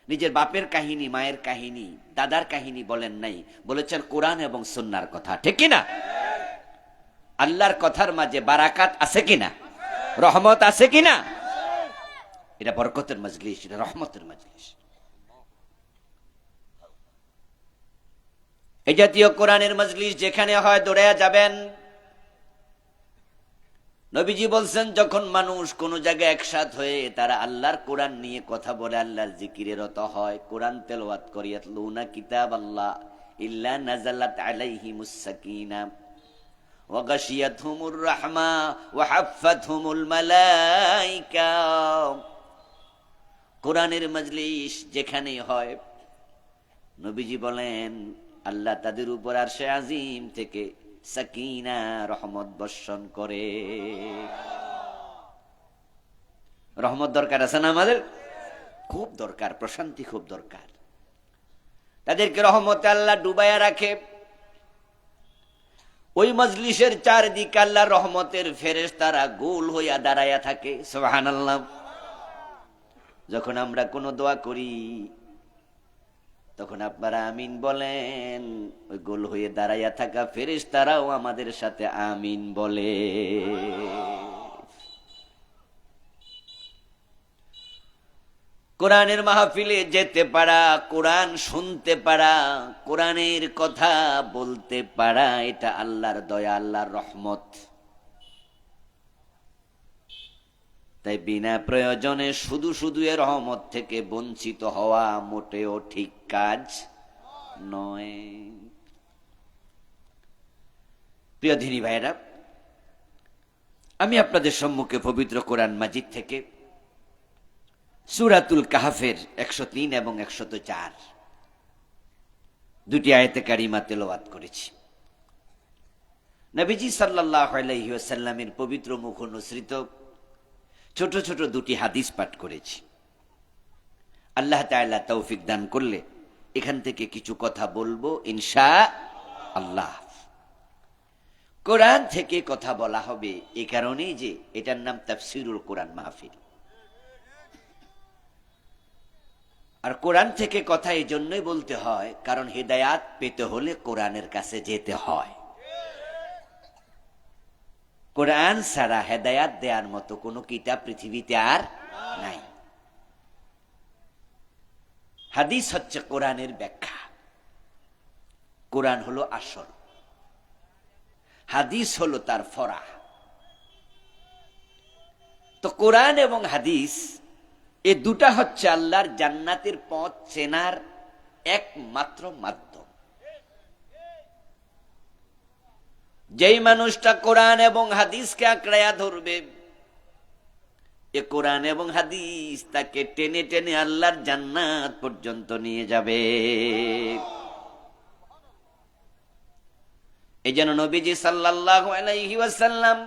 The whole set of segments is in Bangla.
নিজের বাপের কাহিনী, মায়ের কাহিনী, দাদার কাহিনী বলেন নাই, বলেছেন কোরআন এবং সুন্নাহর কথা। ঠিক কিনা? আল্লাহর কথার মাঝে বারাকাত আছে কিনা, রহমত আছে কিনা? এটা বরকতের মজলিস, এটা রহমতের মজলিস। এই জাতীয় কোরআনের মজলিস যেখানে হয় দৌড়ে যাবেন। নবীজি বলছেন, যখন মানুষ কোন জায়গায় একসাথ হয়ে তারা আল্লাহর কোরআন নিয়ে কথা বলে, আল্লাহর জিকিরে রত হয়, কোরআন তেলাওয়াত করে, ইয়াতলুনা কিতাবাল্লাহ ইল্লা নাযালাত আলাইহিমুস সাকিনা ওয়া গাশিয়াতহুমুর রাহমা ওয়া হাফফাতহুমুল মালায়েকা। কোরআনের মজলিস যেখানে হয়, নবীজি বলেন আল্লাহ তাদের উপর আরশে আজিম থেকে সাকিনা, রহমত বর্ষণ করে। রহমত দরকার আছে না আমাদের? খুব দরকার, প্রশান্তি খুব দরকার। তাদেরকে রহমতে আল্লাহ ডুবাইয়া রাখে। ওই মজলিসের চারদিকে আল্লাহর রহমতের ফেরেশতারা গোল হইয়া দাঁড়াইয়া থাকে। সুবহানাল্লাহ। যখন আমরা কোনো দোয়া করি তখন আপনারা আমিন বলেন, ওই গোল হয়ে দাঁড়াইয়া থাকা ফেরেশতারাও আমাদের সাথে আমিন বলে। কোরআনের মাহফিলে যেতে পারা, কোরআন শুনতে পারা, কোরআনের কথা বলতে পারা, এটা আল্লাহর দয়া, আল্লাহর রহমত। তাই বিনা প্রয়োজনে শুধু শুধু এর রহমত থেকে বঞ্চিত হওয়া মোটেও ঠিক কাজ নয়। প্রিয় দিনী ভাইরা, আমি আপনাদের সম্মুখে পবিত্র কোরআন মাজিদ থেকে সূরাতুল কাহফের 103 এবং 104 দুটি আয়াতে কারিমা তেলাওয়াত করেছি। নবীজি সাল্লাল্লাহু আলাইহি ওয়াসাল্লামের পবিত্র মুখ অনুসৃত ছোট ছোট দুটি হাদিস পাঠ করেছি। আল্লাহ তাআলা তৌফিক দান করলে এখান থেকে কিছু কথা বলবো ইনশাআল্লাহ। কোরআন থেকে কথা বলা হবে এই কারণেই যে এটার নাম তাফসীরুল কোরআন মাহফিল। আর কোরআন থেকে কথা এই জন্যই বলতে হয় কারণ হেদায়াত পেতে হলে কোরআনের কাছে যেতে হয়। কোরআন ছাড়া হেদায়াত দেওয়ার মতো কোনো কিতাব পৃথিবীতে আর নাই। হাদিস হচ্ছে কোরআনের ব্যাখ্যা। কোরআন হলো আসল, হাদিস হলো তার ফরা। তো কোরআন এবং হাদিস এই দুটা হচ্ছে আল্লাহর জান্নাতের পথ চেনার একমাত্র মাধ্যম। যেই মানুষটা কোরআন এবং হাদিসকে আঁকড়াইয়া ধরবে, এ কোরআন এবং হাদিস তাকে টেনে টেনে আল্লাহর জান্নাত পর্যন্ত নিয়ে যাবে। এই জন্য নবীজি সাল্লাল্লাহু আলাইহি ওয়াসাল্লাম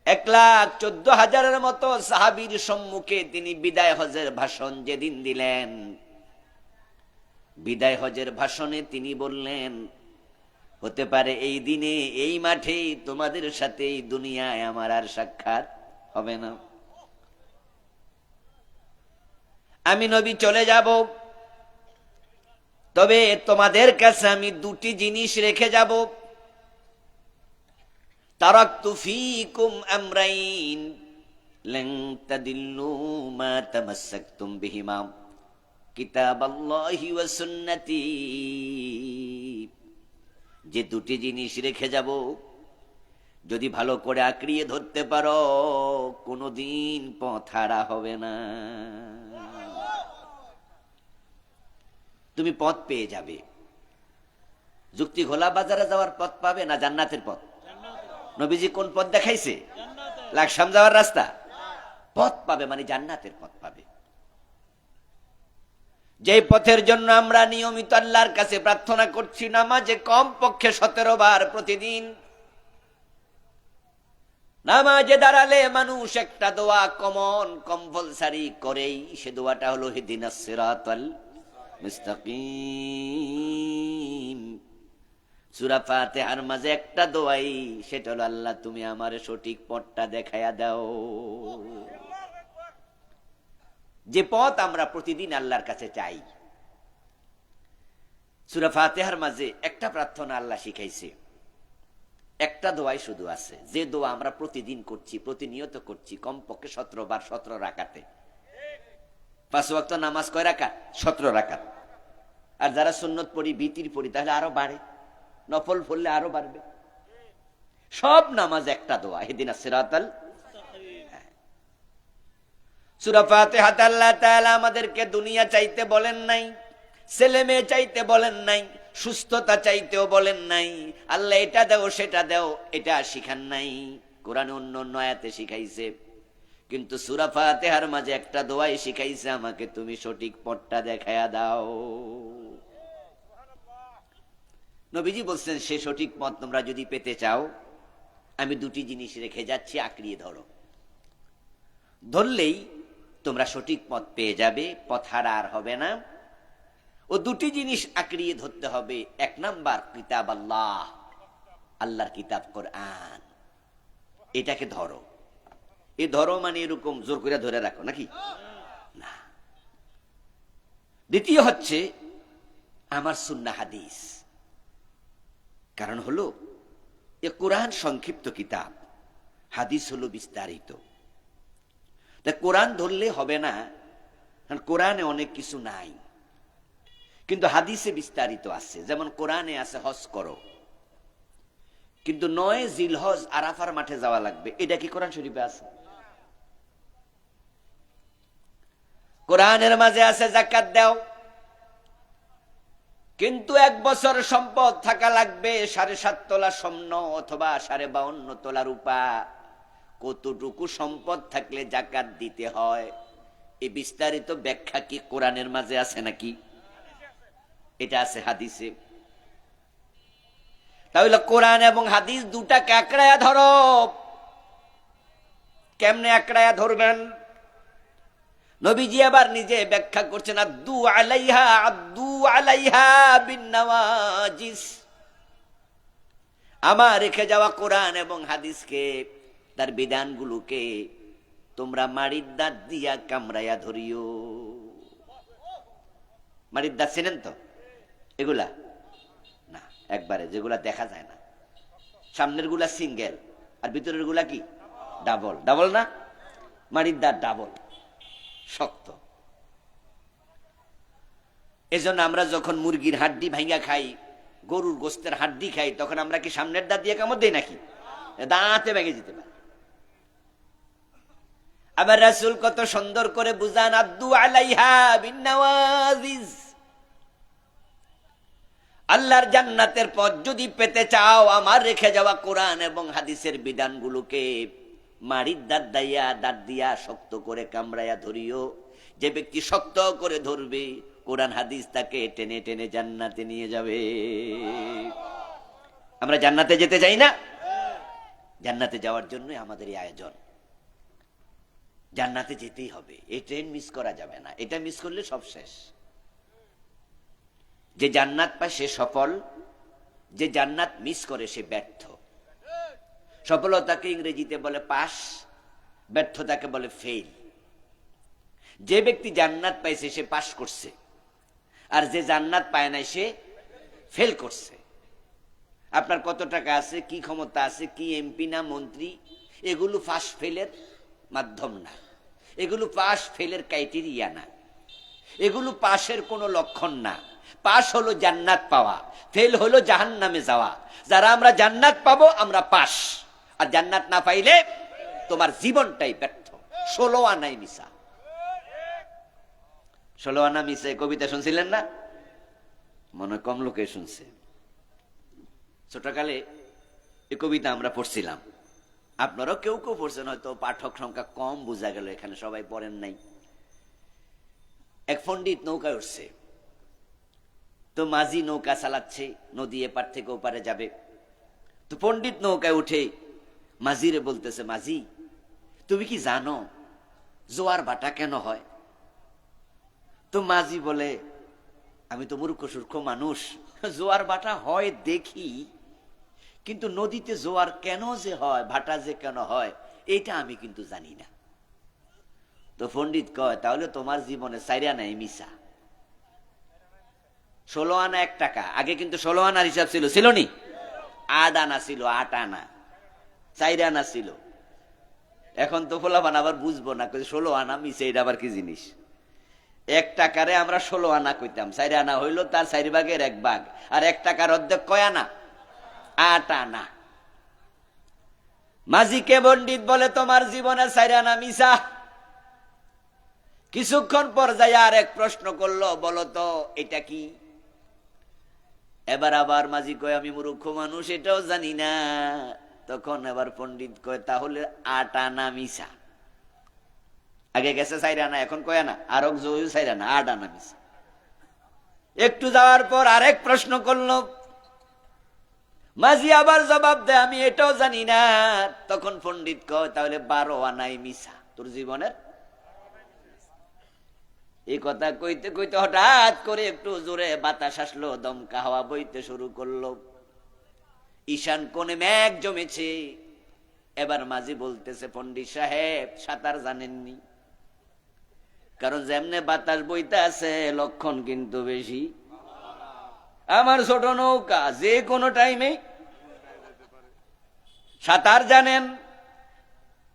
1,14,000 মতো সাহাবীর সম্মুখে তিনি বিদায় হজের ভাষণ যেদিন দিলেন, বিদায় হজের ভাষণে তিনি বললেন, হতে পারে এই দিনে এই মাঠে তোমাদের সাথে এই দুনিয়ায় আমার আর সাক্ষাৎ হবে না। আমি নবী চলে যাব, তবে তোমাদের কাছে আমি দুটি জিনিস রেখে যাব। তারাকতু ফীকুম আমরাইন লান তাদিল্লু মা তামাসসাকতুম বিহিমা কিতাবাল্লাহি ওয়া সুন্নতি। যে দুটি জিনিস রেখে যাব, যদি ভালো করে আঁকড়িয়ে ধরতে পারো কোনোদিন পথ হারা হবে না। তুমি পথ পেয়ে যাবে। যুক্তি ঘোলা বাজারে যাওয়ার পথ পাবে না জান্নাতের পথ? নবীজি কোন পথ দেখাইছে? লাকসাম যাওয়ার রাস্তা? পথ পাবে মানে জান্নাতের পথ পাবে। যে পথের জন্য আমরা নিয়মিত আল্লাহর কাছে প্রার্থনা করছি, নামাজে কম পক্ষে 17 বার প্রতিদিন। নামাজে দাঁড়ালে মানুষ একটা দোয়া কমন কম্পালসারি করেই, সে দোয়াটা হলো ইহদিনাস সিরাতাল মুস্তাকিম। সূরা ফাতিহার মাঝে একটা দোয়াই, সেটা হলো আল্লাহ তুমি আমার সঠিক পথটা দেখায়া দাও। যে পথ আমরা প্রতিদিন আল্লাহর কাছে চাই। সূরা ফাতিহার মাঝে একটা প্রার্থনা আল্লাহ শিখাইছে, একটা দোয়াই শুধু আছে, যে দোয়া আমরা প্রতিদিন করছি, প্রতিনিয়ত করছি, কমপক্ষে 17 বার 17 রাকাতে। 5 ওয়াক্ত নামাজ কয় রাকাত? 17 রাকাত। আর যারা সুন্নত পড়ি, বিতির পড়ি, তাহলে আরো বাড়ে, নফল পড়লে আরো বাড়বে। সব নামাজ একটা দোয়া, ইহদিনাস সিরাতাল। সূরা ফাতিহাতে আল্লাহ তাআলা আমাদেরকে দুনিয়া চাইতে বলেন নাই, ছেলে মেয়ে চাইতে বলেন নাই, সুস্থতা চাইতেও বলেন নাই, আল্লাহ এটা দাও সেটা দাও এটা শিখান নাই। কোরআনে অন্য অন্য আয়াতে শিখাইছে, কিন্তু সূরা ফাতিহার মাঝে একটা দোয়াই শিখাইছে, আমাকে তুমি সঠিক পথটা দেখায়া দাও। নবীজি বলছেন, সে সঠিক পথ তোমরা যদি পেতে চাও, আমি দুটি জিনিস রেখে যাচ্ছি, আঁকড়িয়ে ধরো। ধরলেই তোমরা সঠিক পথ পেয়ে যাবে, পথ হারা আর হবে না। ও দুটি জিনিস আঁকড়িয়ে ধরতে হবে। 1 নাম্বার কিতাব আল্লাহ, আল্লাহর কিতাব কোরআন, এটাকে ধরো। এ ধরো মানে এরকম জোর করে ধরে রাখো নাকি না। দ্বিতীয় হচ্ছে আমার সুন্নাহ হাদিস। কারণ হলো এ কোরআন সংক্ষিপ্ত কিতাব, হাদিস হলো বিস্তারিত। তা কোরআন ধরলে হবে না, কারণ কোরআনে অনেক কিছু নাই, কিন্তু হাদিসে বিস্তারিত আছে। যেমন কোরআনে আছে হজ করো, কিন্তু 9 জিলহজ আরাফার মাঠে যাওয়া লাগবে, এটা কি কোরআন শরীফে আছে? কোরআনের মাঝে আছে যাকাত দাও, কিন্তু 1 বছর সম্পদ থাকা লাগবে 7.5 তোলা স্বর্ণ অথবা 52.5 তোলা রূপা। কতটুকু সম্পদ থাকলে যাকাত দিতে হয়, এই বিস্তারিত ব্যাখ্যা কি কোরআনের মাঝে আছে নাকি? এটা আছে হাদিসে। তাহলে কোরআন এবং হাদিস দুটাকে আঁকড়ায়া ধরো। কেমনে আঁকড়ায়া ধরবেন? নবীজি আবার নিজে ব্যাখ্যা করছেন, আদ্দু আলাইহা বিন নওয়াজিস। আমার রেখে যাওয়া কোরআন এবং হাদিসকে, তার বিধানগুলোকে তোমরা মাড়ির দাঁত দিয়া কামড়াইয়া ধরিও। মাড়ির দাঁত চেনেন তো? এগুলা না, একবারে যেগুলা দেখা যায় না, সামনের গুলা সিঙ্গেল আর ভিতরের গুলা কি ডাবল। ডাবল না, মাড়ির দাঁত ডাবল, শক্ত। এজন্য আমরা যখন মুরগির হাড্ডি ভাঙ্গা খাই, গরুর গোস্তের হাড্ডি খাই, তখন আমরা কি সামনের দাঁত দিয়ে কামড় দেই নাকি? দাঁতে ভেঙে যেতে পারে। আবার রাসূল কত সুন্দর করে বুঝান, আদ্দু আলাইহা বিন নওয়াজিস। আল্লাহর জান্নাতের পথ যদি পেতে চাও, আমার রেখে যাওয়া কোরআন এবং হাদিসের বিধানগুলোকে মাড়ির দাঁত দিয়া শক্ত করে কামড়াইয়া ধরিও। যে ব্যক্তি শক্ত করে ধরবে, কোরআন হাদিস তাকে টেনে টেনে জান্নাতে নিয়ে যাবে। আমরা জান্নাতে যেতে চাই না? জান্নাতে যাওয়ার জন্য আমাদের এই আয়োজন। জান্নাতে যেতেই হবে, এই ট্রেন মিস করা যাবে না। এটা মিস করলে সব শেষ। যে জান্নাত পায় সে সফল, যে জান্নাত মিস করে সে ব্যর্থ। সফলতাকে ইংরেজিতে বলে পাস, ব্যর্থতাকে বলে ফেল। যে ব্যক্তি জান্নাত পাইছে সে পাস করছে, আর যে জান্নাত পায় নাই সে ফেল করছে। আপনার কত টাকা আছে, কি ক্ষমতা আছে, কি এমপি না মন্ত্রী, এগুলো পাস ফেলের মাধ্যম না, এগুলো পাস ফেলের ক্রাইটেরিয়া না, এগুলো পাশের কোনো লক্ষণ না। পাস হলো জান্নাত পাওয়া, ফেল হলো জাহান্নামে যাওয়া। যারা আমরা জান্নাত পাবো আমরা পাস, আর জান্নাত না পাইলে তোমার জীবনটাই ব্যর্থ। 16 আনাই মিশা, 16 আনা মিশা কবিতা শুনছিলেন না? মনে কম লোকে শুনছে। ছোটকালে এই কবিতা আমরা পড়ছিলাম, আপনারাও কেউ কেউ পড়ছেন, হয়তো পাঠক সংখ্যা কম বোঝা গেল, এখানে সবাই পড়েন নাই। এক পণ্ডিত নৌকায় উঠছে, তো মাঝি নৌকা চালাচ্ছে, নদী এপার থেকে ওপারে যাবে। তো পণ্ডিত নৌকায় উঠে মাঝিরে বলতেছে, মাঝি তুমি কি জানো জোয়ার ভাটা কেন হয়? তো মাঝি বলে, আমি তো মূর্খ সূর্খ মানুষ, জোয়ার ভাটা হয় দেখি, কিন্তু নদীতে জোয়ার কেন যে হয়, ভাটা যে কেন হয়, এটা আমি কিন্তু জানি না। তো পণ্ডিত কয় তাহলে তোমার জীবনে 4 আনাই মিশা। 16 আনা 1 টাকা, আগে কিন্তু 16 আনার হিসাব ছিল, ছিল নি? 8 আনা ছিল, 8 আনা, 4 আনা ছিল। এখন তো ফোলাফান আবার বুঝবো না, 16 আনা মিশে, এটা আবার কি জিনিস? 1 টাকারে আমরা 16 আনা কইতাম, 4 আনা হইলো তার 4 ভাগের 1 ভাগ, আর 1 টাকার অর্ধেক কয় আনা? 8 আনা। মাঝিকে পণ্ডিত বলে তোমার জীবনে 4 আনা মিশা। কিছুক্ষণ পর যাই আর এক প্রশ্ন করলো, বলো তো এটা কি? এবার আবার মাঝি কয় আমি মূর্খ মানুষ, এটাও জানি না। তখন এবার পণ্ডিত কয় তাহলে 8 আনা মিশা। আগে গেছে 4 আনা, এখন কয় আনা? আরো 4 আনা, 8 আনা মিশা। একটু যাওয়ার পর আরেক প্রশ্ন করলো, মাঝি আবার জবাব দেয় আমি এটাও জানি না। তখন পণ্ডিত কয় তাহলে 12 আনাই মিশা তোর জীবনের। এই কথা কইতে কইতে হঠাৎ করে একটু জোরে বাতাস আসলো, দমকা হাওয়া বইতে শুরু করলো, ঈশান কোণে মেঘ জমেছে। এবার মাঝি বলতেছে পণ্ডিত সাহেব সাঁতার জানেননি, কারণ যেমনে বাতাস বইতে আছে লক্ষণ কিন্তু বেশি। আমার ছোট নৌকা যে কোনো টাইমে সাঁতার জানেন?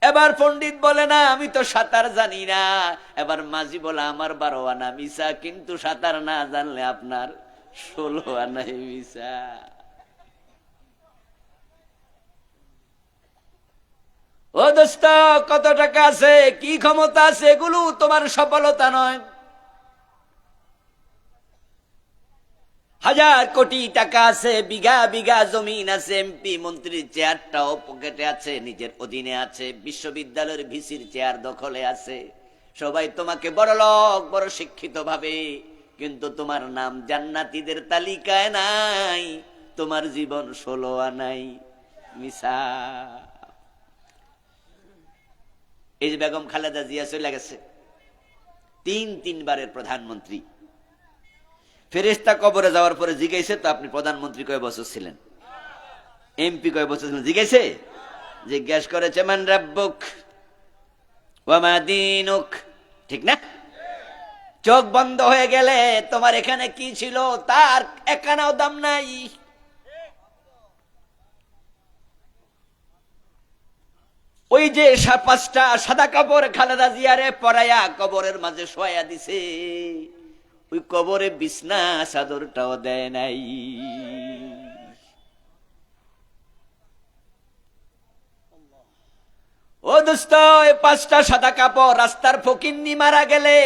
এবার পণ্ডিত বলে না আমি তো সাঁতার জানি না। এবার মাঝি বলে আমার 12 আনা মিশা, কিন্তু সাঁতার না জানলে আপনার 16 আনাই মিশা। ও দোস্ত, কত টাকা আছে, কি ক্ষমতা আছে, এগুলো তোমার সফলতা নয়। 1000 কোটি টাকা আছে, বিঘা বিঘা জমিন আছে, এমপি মন্ত্রীর চেয়ারটাও পকেটে আছে, নিজের অধীনে আছে, বিশ্ববিদ্যালয়ের ভিসির চেয়ার দখলে আছে, সবাই তোমাকে বড় লোক বড় শিক্ষিত ভাবে, কিন্তু তোমার নাম জান্নাতীদের তালিকায় নাই। তোমার জীবন 16 আনাই মিশা। এই যে বেগম খালেদা জিয়া চলে গেছে, 3 বারের প্রধানমন্ত্রী। ফেরেশতা কবরে যাওয়ার পরে জিজ্ঞাসা তো আপনি প্রধানমন্ত্রী কয় বছর ছিলেন, এমপি কয় বছর ছিলেন, জিজ্ঞাসা? জিজ্ঞাসা করেছে মান রাব্বুক ওয়া মা দীনুক, ঠিক না? চোখ বন্ধ হয়ে গেলে তোমার এখানে কি ছিল তার একখানাও দাম নাই। ওই যে 5টা সাদা কাপড় খালেদা জিয়ারে পরাইয়া কবরের মাঝে শোয়া দিছে, ওই কবরে বিছনা চাদরটাও দেয় নাই। ও দোস্ত, 5টা সাদা কাপড় রাস্তার ফকিন্নি মারা গেলে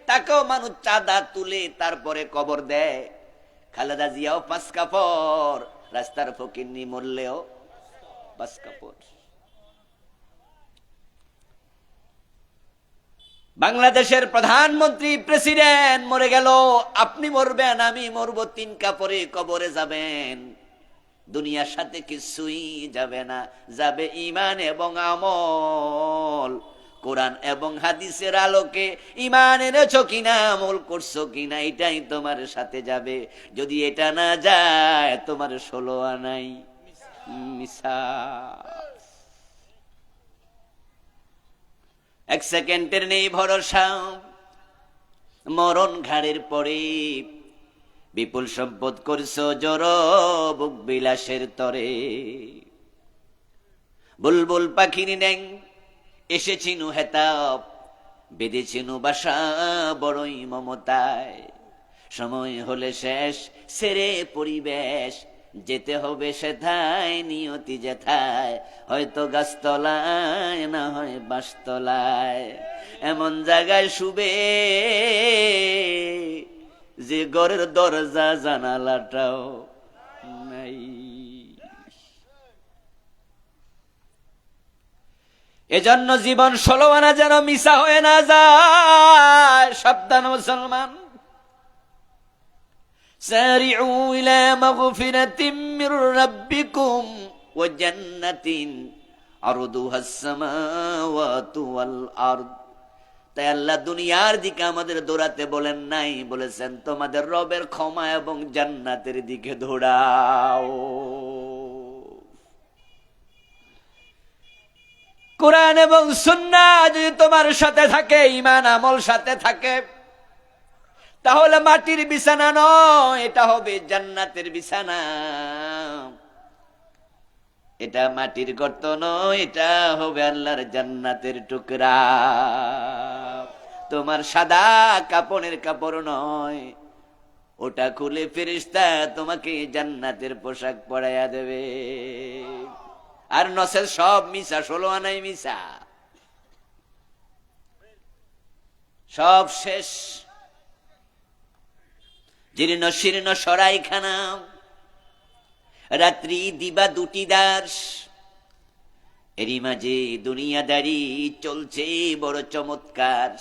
তাকেও মানুষ চাঁদা তুলে তারপরে কবর দেয়। খালেদা জিয়াও 5 কাপড়, রাস্তার ফকিন্নি মরলেও 5 কাপড়। বাংলাদেশের প্রধানমন্ত্রী প্রেসিডেন্ট মরে গেল, আপনি মরবেন, আমি মরবো, 3 কাপড়ে কবরে যাবেন। দুনিয়ার সাথে কিছুই যাবে না, যাবে ঈমান এবং আমল। কোরআন এবং হাদিসের আলোকে ঈমান এনেছো কিনা, আমল করছো কিনা, এটাই তোমার সাথে যাবে। যদি এটা না যায় তোমার 16 আনাই মিশা। 1 সেকেন্ডের নেই ভরসা, মরণ ঘাড়ের পরে। বিপুল সম্পদ করছো জড়ো, বুক বিলাসের তরে। বুলবুল পাখির ন্যাং এসেছিনু হেতাব, বেঁধেছিনু বাসা বড়ই মমতায়। সময় হলে শেষ সেরে পরিবেশ, যেতে হবে সেথায় নিয়তি যেথায়, হয়তো গাছতলায় না হয় বাঁশতলায়। এমন জায়গায় শুবে যে ঘরের দরজা জানালাটাও নাই। এজন্য জীবন 16 আনা যেন মিশা হয়ে না যায়। সাবধান মুসলমান। সারিউ ইলা মাগফিরাতিম মির রাব্বিকুম ওয়া জান্নাতিন আরদুহাস সামাওয়াতু ওয়াল আরদ। তাই আল্লাহ দুনিয়ার দিকে আমাদের দৌড়াতে বলেন নাই, বলেছেন তোমাদের রবের ক্ষমা এবং জান্নাতের দিকে দৌড়াও। কোরআন এবং সুন্নাহ যদি তোমার সাথে থাকে, ঈমান আমল সাথে থাকে, তাহলে মাটির বিছানা নয়, এটা হবে জান্নাতের বিছানা। এটা মাটির গর্ত নয়, এটা হবে আল্লাহর জান্নাতের টুকরা। তোমার সাদা কাপড়ের কাপড় নয়, ওটা খুলে ফেরেশতা তোমাকে জান্নাতের পোশাক পরাইয়া দেবে। আর নসের সব মিশা, 16 আনাই মিশা, সব শেষ। জীর্ণ শীর্ণ সরাইখানা, রাত্রি দিবা দুটি দাস, এরই মাঝে দুনিয়াদারি চলছে বড় চমৎকার।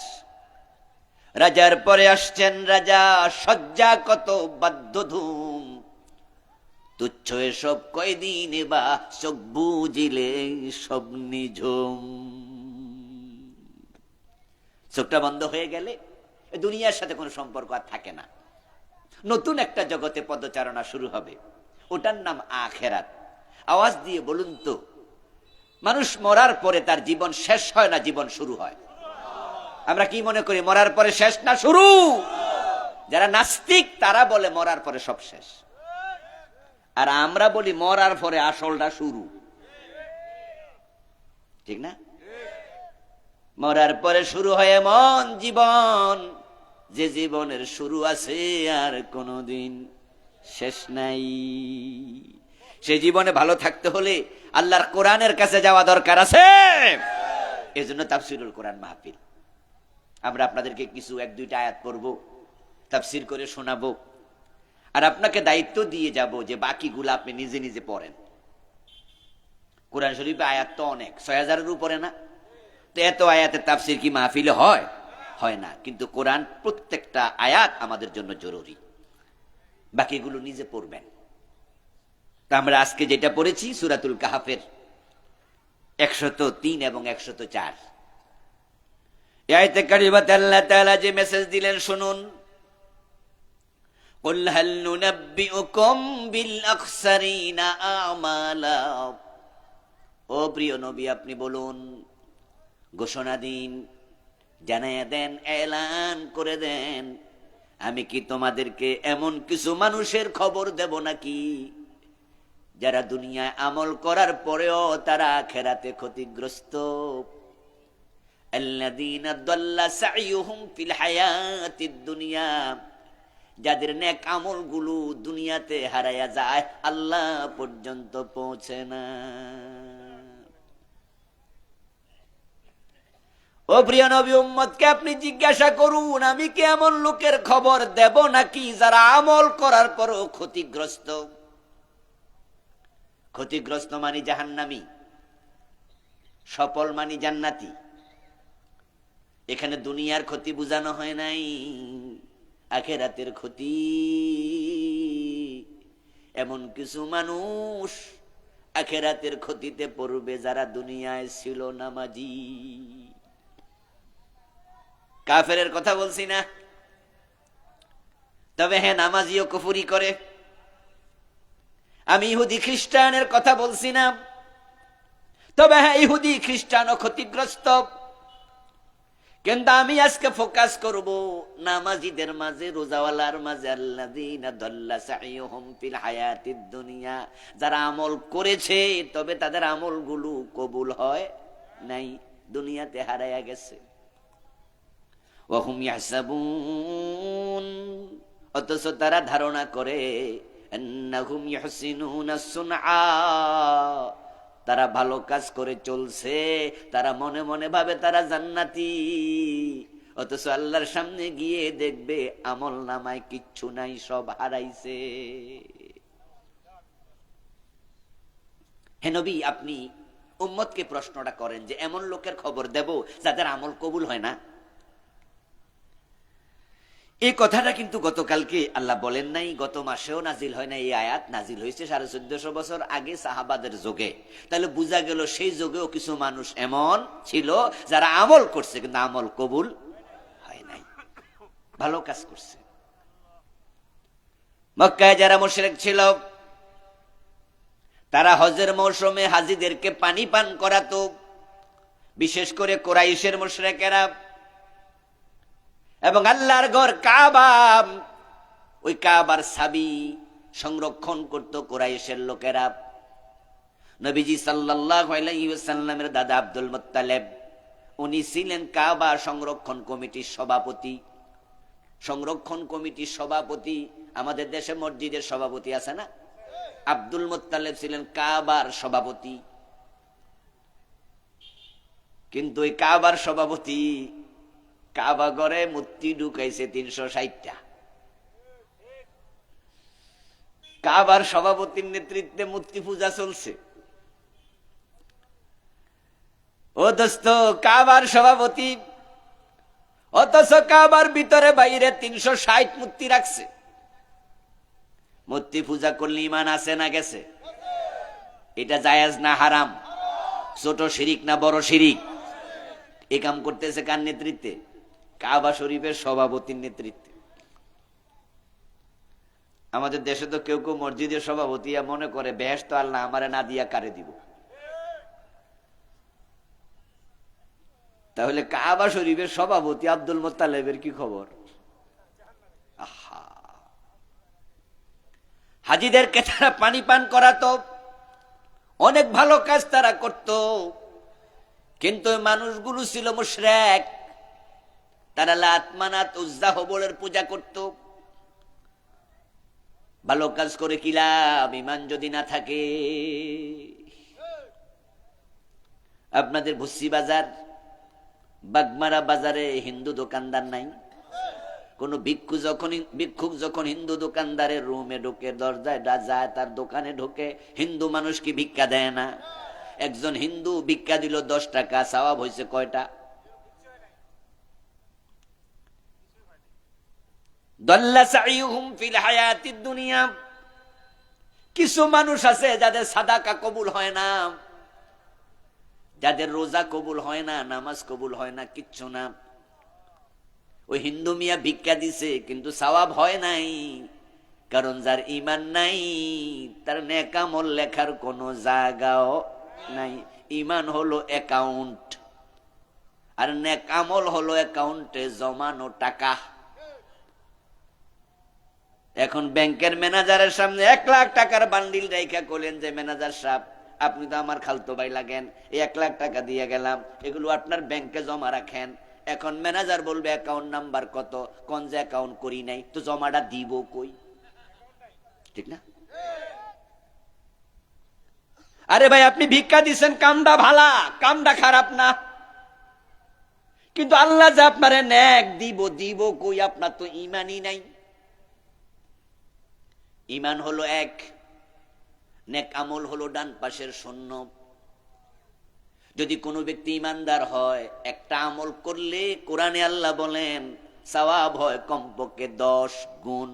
রাজার পরে আসছেন রাজা, সজ্জা কত বাদ্য ধুম, তুচ্ছ এসব কয়দিন বা চোখ বুঝিলে সব নিঝুম। চোখটা বন্ধ হয়ে গেলে দুনিয়ার সাথে কোনো সম্পর্ক আর থাকে না। নতুন একটা জগতে পদচারণা শুরু হবে, ওটার নাম আখেরাত। আওয়াজ দিয়ে বলুন তো, মানুষ মরার পরে তার জীবন শেষ হয় না, জীবন শুরু হয়? আমরা কি মনে করি, মরার পরে শেষ না শুরু? যারা নাস্তিক তারা বলে মরার পরে সব শেষ, আর আমরা বলি মরার পরে আসলটা শুরু। ঠিক না? মরার পরে শুরু হয় এমন জীবন, যে জীবনের শুরু আছে আর কোনোদিন শেষ নাই। সে জীবনে ভালো থাকতে হলে আল্লাহর কোরআনের কাছে যাওয়া দরকার আছে। এজন্য তাফসীরুল কোরআন মাহফিল। আমরা আপনাদেরকে কিছু 1-2টা আয়াত পড়ব, তাফসীর করে শোনাবো, আর আপনাকে দায়িত্ব দিয়ে যাব যে বাকিগুলো আপনি নিজে নিজে পড়েন। কোরআন শরীফে আয়াত তো অনেক, 6000-এর উপরে না? তো এত আয়াতের তাফসীর কি মাহফিলে হয়? হয় না। কিন্তু কোরআন প্রত্যেকটা আয়াত আমাদের জন্য জরুরি, বাকিগুলো নিজে পড়বেন। তা আমরা আজকে যেটা পড়েছি সূরাতুল কাহাফের 103 এবং 104 এই আয়াতে কারিমাতে আল্লাহ তাআলা যে মেসেজ দিলেন শুনুন। কুল হাল নুনাব্বিউকুম বিল আখসারিনা আমালা, ও প্রিয় নবী আপনি বলুন, ঘোষণা দিন, জানাইয়া দেন, এলান করে দেন, আমি কি তোমাদেরকে এমন কিছু মানুষের খবর দেব নাকি যারা দুনিয়ায় আমল করার পরেও তারা আখিরাতে ক্ষতিগ্রস্ত। আল্লাযীনা দাল্লা সাইয়ুহুম ফিল হায়াতিদ দুনিয়া, যাদের নেক আমলগুলো দুনিয়াতে হারায়া যায়, আল্লাহ পর্যন্ত পৌঁছে না। ও প্রিয় নবী, উম্মতকে আপনি জিজ্ঞাসা করুন, আমি কি এমন লোকের খবর দেব নাকি যারা আমল করার পরও ক্ষতিগ্রস্ত? ক্ষতিগ্রস্ত মানে জাহান্নামী, সফল মানে জান্নাতি। এখানে দুনিয়ার ক্ষতি বোঝানো হয় নাই, আখিরাতের ক্ষতি। এমন কিছু মানুষ আখিরাতের ক্ষতিতে পড়বে যারা দুনিয়ায় ছিল নামাজি। কাফেরের কথা বলছি না, তবে হ্যাঁ নামাজিও কুফরি করে। আমি ইহুদি খ্রিস্টানের কথা বলছি না, তবে হ্যাঁ ইহুদি খ্রিস্টানও ক্ষতিগ্রস্ত। কিন্তু আমি আজকে ফোকাস করব নামাজিদের মাঝে, রোজাওয়ালার মাঝে। আল্লাযীনা দাল্লা সাইয়ুহুম ফিল হায়াতিদ দুনিয়া, যারা আমল করেছে তবে তাদের আমলগুলো কবুল হয় নাই, দুনিয়াতে হারায়া গেছে। ওয়া হুম ইয়াহসাবুন, অথচ তারা ধারণা করে, আন্নাহুম ইহসিনুনা সুনআ, তারা ভালো কাজ করে চলছে, তারা মনে মনে ভাবে তারা জান্নাতি। অথচ আল্লাহর সামনে গিয়ে দেখবে আমল নামায় কিচ্ছু নাই, সব হারাইছে। হে নবী, আপনি উম্মতকে প্রশ্নটা করেন যে এমন লোকের খবর দেব যাদের আমল কবুল হয় না। এই কথাটা কিন্তু গতকালকে আল্লাহ বলেন নাই, গত মাসেও নাজিল হয় না। এই আয়াত নাজিল হয়েছে 1450 বছর আগে সাহাবাদের যুগে। তাহলে বোঝা গেল সেই যুগেও কিছু মানুষ এমন ছিল যারা আমল করছে কিন্তু আমল কবুল হয় নাই, ভালো কাজ করছে। মক্কায় যারা মুশরিক ছিল তারা হজের মৌসুমে হাজীদেরকে পানি পান করাতো, বিশেষ করে কুরাইশের মুশরিকেরা এবং আল্লাহর ঘর কাবা, ওই কাবার চাবি সংরক্ষণ করত কুরাইশের লোকেরা। নবীজি সাল্লাল্লাহু আলাইহি ওয়াসাল্লামের দাদা আব্দুল মুত্তালিব, উনি ছিলেন কাবা সংরক্ষণ কমিটির সভাপতি। সংরক্ষণ কমিটির সভাপতি, আমাদের দেশে মসজিদের সভাপতি আছে না, আব্দুল মুত্তালিব ছিলেন কাবার সভাপতি। কিন্তু ওই কাবার সভাপতি কাবা ঘরে মূর্তি ঢুকাইছে 360টা। কাবার সভাপতির নেতৃত্বে মূর্তি পূজা চলছে। ও দোস্ত, কাবার সভাপতি, অথচ কাবার ভিতরে বাইরে 360 মূর্তি রাখছে। মূর্তি পূজা করলে ঈমান আছে না গেছে? এটা জায়েজ না হারাম? ছোট শিরিক না বড় শিরিক? এই কাম করতেছে কার নেতৃত্বে? কাবা শরীফের সভাপতির নেতৃত্বে। আমাদের দেশে তো কেউ কেউ মসজিদের সভাপতি মনে করে বেহেশত আল্লাহ আমারে না দিয়া কারে দিব। তাহলে কাবা শরীফের সভাপতি আব্দুল মুত্তালিবের কি খবর? আহা, হাজিদেরকে তারা পানি পান করাতো, অনেক ভালো কাজ তারা করত, কিন্তু মানুষগুলো ছিল মুশরিক। তারা লাত মানাত উজ্জা হবলের পূজা করত। ভালো কাজ করে কি লাভ, ঈমান যদি না থাকে? আপনাদের ভুসি বাজার, বাগমারা বাজারে হিন্দু দোকানদার নাই? কোন ভিক্ষুক যখন হিন্দু দোকানদারের রুমে ঢোকে, দরজায় যায়, তার দোকানে ঢোকে, হিন্দু মানুষ কি ভিক্ষা দেয় না? একজন হিন্দু ভিক্ষা দিল 10 টাকা, সওয়াব হয়েছে কয়টা? দাল্লা সাইয়ুহুম ফিল হায়াতিদ দুনিয়া। কিছু মানুষ আছে যাদের সাদাকা কবুল হয় না, যাদের রোজা কবুল হয় না, নামাজ কবুল হয় না, কিচ্ছু না। ওই হিন্দু মিয়া ভিক্ষা দিছে কিন্তু সওয়াব হয় নাই, কারণ যার ঈমান নাই তার নেক আমল লেখার কোনো জায়গাও নাই। ঈমান হলো অ্যাকাউন্ট, আর নেক আমল হলো অ্যাকাউন্টে জমানো টাকা। এখন ব্যাংকের ম্যানেজারের সামনে 1 লাখ টাকার বান্ডিল রাইখা কইলেন যে ম্যানেজার সাহেব, আপনি তো আমার খালতো ভাই লাগেন, এই 1 লাখ টাকা দিয়ে গেলাম, এগুলো আপনার ব্যাংকে জমা রাখেন। এখন ম্যানেজার বলবে অ্যাকাউন্ট নাম্বার কত, কোন যে অ্যাকাউন্ট করি নাই, তো জমাটা দিব কই? ঠিক না? আরে ভাই, আপনি ভিক্ষা দিচ্ছেন, কামটা ভালা, কামটা খারাপ না, কিন্তু আল্লাহ যে আপনারে নেক দিব কই? আপনার তো ঈমানই নাই। ঈমান হলো এক, নেক আমল হলো ডান পাশের শূন্য। যদি কোনো ব্যক্তি ইমানদার হয়, একটা আমল করলে কোরআনে আল্লাহ বলেন সওয়াব হয় কমপক্ষে 10 গুণ।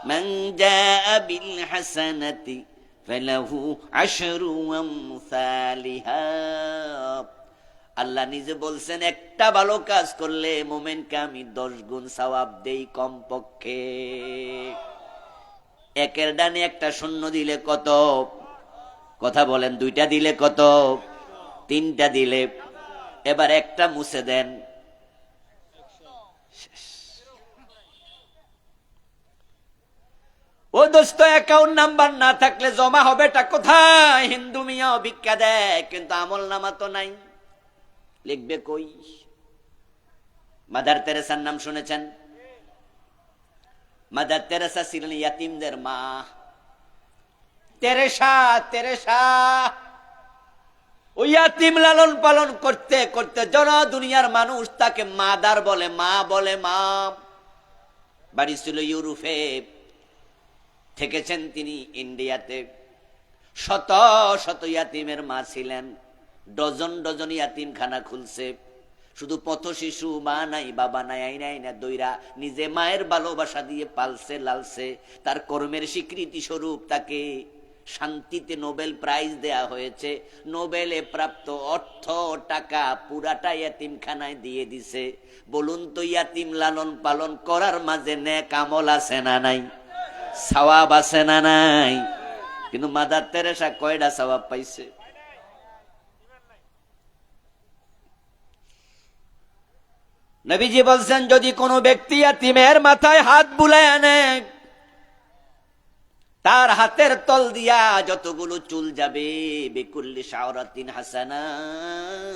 মান জাআ বিল হাসানাতি ফালাহু আশরু আমসালিহা। আল্লাহ নিজে বলছেন একটা ভালো কাজ করলে মুমিনকে আমি 10 গুণ সওয়াব দেই কমপক্ষে। একের ডানে একটা শূন্য দিলে কত? কথা বলেন, 2টা দিলে কত? 3টা দিলে, এবার একটা মুছে দেন, ও দোস্ত, অ্যাকাউন্ট নাম্বার না থাকলে জমা হবেটা কোথায়? হিন্দু মিয়াও ভিক্ষা দেয় কিন্তু আমল নামা তো নাই, লিখবে কই? মাদার তেরেসার নাম শুনেছেন? মাদার তেরেসা ছিলেন ইয়াতিমদের মা। তেরেসা ওই ইয়াতিম লালন পালন করতে করতে জন দুনিয়ার মানুষ তাকে মাদার বলে, মা বলে, মা। বাড়ি ছিল ইউরোপে, থেকেছেন তিনি ইন্ডিয়াতে। শত শত ইয়াতিমের মা ছিলেন, ডজন ডজন ইয়াতিমখানা খুলছে। শুধু পথ শিশু, মা নাই বাবা নাই, আইনা আইনা দইরা নিজে মায়ের ভালোবাসা দিয়ে পালছে লালছে। তার কর্মের স্বীকৃতি স্বরূপ তাকে শান্তিতে নোবেল প্রাইজ দেয়া হয়েছে। নোবেলে প্রাপ্ত অর্থ টাকা পুরাটা ইয়াতিমখানায় দিয়ে দিছে। বলুন তো, ইয়াতিম লালন পালন করার মাঝে নেক আমল আছে না নাই? সওয়াব আছে না নাই? কিন্তু মাদার তেরেসা কয়টা সওয়াব পাইছে? নবীজি বলছেন যদি কোনো ব্যক্তি ইয়াতীমের মাথায় হাত বুলায় আনে, তার হাতের তল দিয়া যতগুলো চুল যাবে, বিকুল্লি শাওরাতিন হাসানাত,